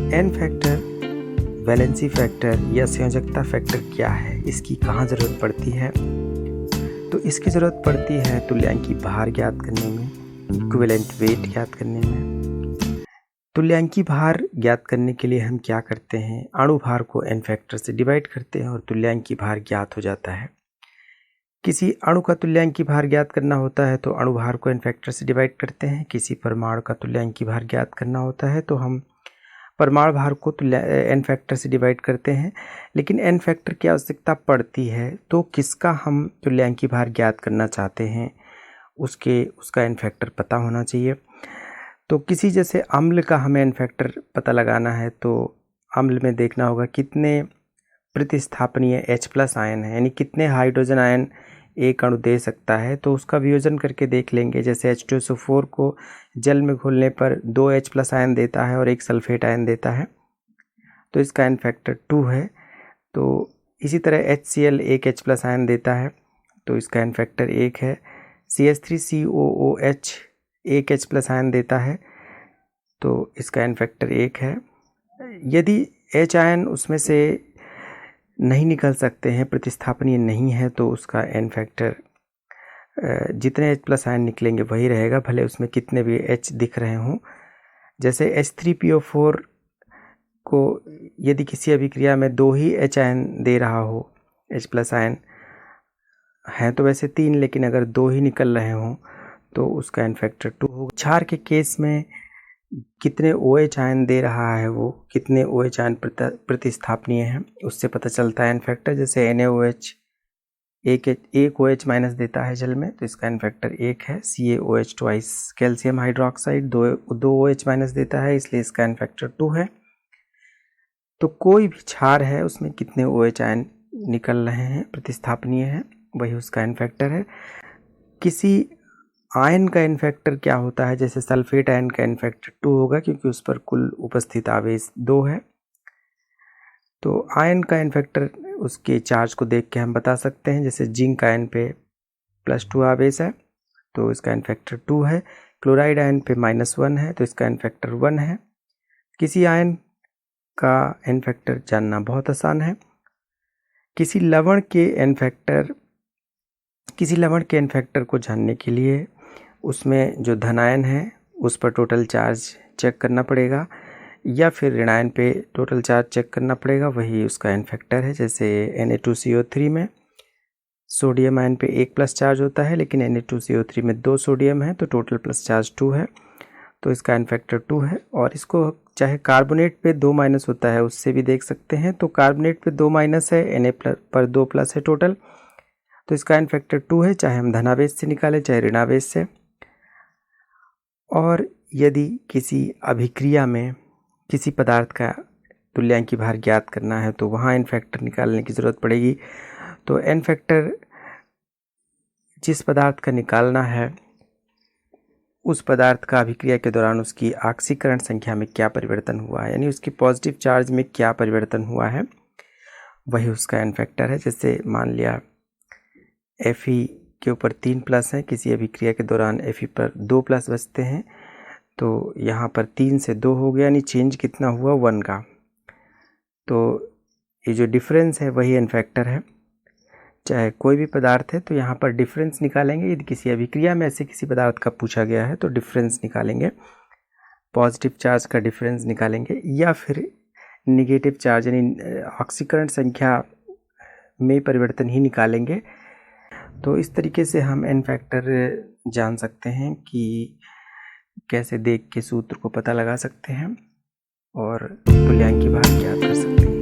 N factor, valency factor या संयोजकता factor क्या है, इसकी कहाँ ज़रूरत पड़ती है? तो इसकी ज़रूरत पड़ती है तुल्यांकी भार ज्ञात करने में, इक्विवेलेंट वेट ज्ञात करने में। तुल्यांकी भार ज्ञात करने के लिए हम क्या करते हैं, अणु भार को एन फैक्टर से डिवाइड करते हैं और तुल्यांकी भार ज्ञात हो जाता है। किसी अणु का तुल्यांकी भार ज्ञात करना होता है तो अणु भार को एन फैक्टर से डिवाइड करते हैं। किसी परमाणु का तुल्यांकी भार ज्ञात करना होता है तो हम परमाणु भार को एन फैक्टर से डिवाइड करते हैं। लेकिन एन फैक्टर की आवश्यकता पड़ती है तो किसका हम तुल्यांकी भार ज्ञात करना चाहते हैं उसका एन फैक्टर पता होना चाहिए। तो किसी जैसे अम्ल का हमें एन फैक्टर पता लगाना है तो अम्ल में देखना होगा कितने प्रतिस्थापनीय H+ आयन है, यानी कितने हाइड्रोजन आयन एक अणु दे सकता है, तो उसका वियोजन करके देख लेंगे। जैसे H2SO4 को जल में घोलने पर 2 H+ आयन देता है और एक सल्फेट आयन देता है, तो इसका एन फैक्टर 2 है। तो इसी तरह HCl एक H+ आयन देता है तो इसका एन फैक्टर 1 है। CH3COOH एक H+ आयन देता है तो इसका एन फैक्टर 1 है। यदि H आयन उसमें से नहीं निकल सकते हैं, प्रतिस्थापनीय नहीं है, तो उसका एन फैक्टर जितने H+ आयन निकलेंगे वही रहेगा, भले उसमें कितने भी H दिख रहे हों। जैसे H3PO4 को यदि किसी अभिक्रिया में 2 ही H आयन दे रहा हो, H+ आयन हैं तो वैसे 3, लेकिन अगर 2 ही निकल रहे हों तो उसका एन फैक्टर 2 होगा। क्षार के केस में कितने OH आयन दे रहा है, वो कितने OH आयन प्रतिस्थापनीय हैं, उससे पता चलता है एन फैक्टर। जैसे NaOH एक OH माइनस देता है जल में तो इसका एन फैक्टर 1 है। CaOH twice calcium hydroxide 2 OH minus देता है, इसलिए इसका एन फैक्टर 2 है। तो कोई भी क्षार है उसमें कितने OH आयन निकल रहे हैं, प्रतिस्थापनीय हैं, वही उसका एन फैक्टर है। किसी आयन का एन फैक्टर क्या होता है, जैसे सल्फेट आयन का एन फैक्टर 2 होगा क्योंकि उस पर कुल उपस्थित आवेश 2 है। तो आयन का एन फैक्टर उसके चार्ज को देख के हम बता सकते हैं। जैसे जिंक आयन पे +2 आवेश है तो इसका एन फैक्टर 2 है। क्लोराइड आयन पे -1 है तो इसका एन फैक्टर 1 है। किसी आयन का एन फैक्टर जानना बहुत आसान है। किसी लवण के एन फैक्टर को जानने के लिए उसमें जो धनायन है उस पर टोटल चार्ज चेक करना पड़ेगा या फिर ऋणायन पे टोटल चार्ज चेक करना पड़ेगा, वही उसका एन फैक्टर है। जैसे Na2CO3 में सोडियम आयन पे 1+ चार्ज होता है, लेकिन Na2CO3 में 2 सोडियम है तो टोटल प्लस चार्ज 2 है, तो इसका एन फैक्टर 2 है। और इसको चाहे कार्बोनेट पे 2- होता है उससे भी देख सकते हैं। तो कार्बोनेट पे 2- है, Na पर 2+ है टोटल, तो इसका एन फैक्टर 2 है, चाहे हम धनावेश से निकालें चाहे ऋणावेश से। और यदि किसी अभिक्रिया में किसी पदार्थ का तुल्यांकी भार ज्ञात करना है तो वहाँ एन फैक्टर निकालने की ज़रूरत पड़ेगी। तो एन फैक्टर जिस पदार्थ का निकालना है उस पदार्थ का अभिक्रिया के दौरान उसकी ऑक्सीकरण संख्या में क्या परिवर्तन हुआ है, यानी उसकी पॉजिटिव चार्ज में क्या परिवर्तन हुआ है, वही उसका एन फैक्टर है। जैसे मान लिया Fe के ऊपर 3+ है, किसी अभिक्रिया के दौरान Fe पर 2+ बचते हैं, तो यहाँ पर 3 से 2 हो गया, यानी चेंज कितना हुआ 1 का। तो ये जो डिफरेंस है वही एन फैक्टर है। चाहे कोई भी पदार्थ है तो यहाँ पर डिफरेंस निकालेंगे। यदि किसी अभिक्रिया में ऐसे किसी पदार्थ का पूछा गया है तो डिफरेंस निकालेंगे, पॉजिटिव चार्ज का डिफरेंस निकालेंगे या फिर निगेटिव चार्ज यानी ऑक्सीकरण संख्या में परिवर्तन ही निकालेंगे। तो इस तरीके से हम एन फैक्टर जान सकते हैं कि कैसे देख के सूत्र को पता लगा सकते हैं और तुल्यांकी भार ज्ञात कर सकते हैं।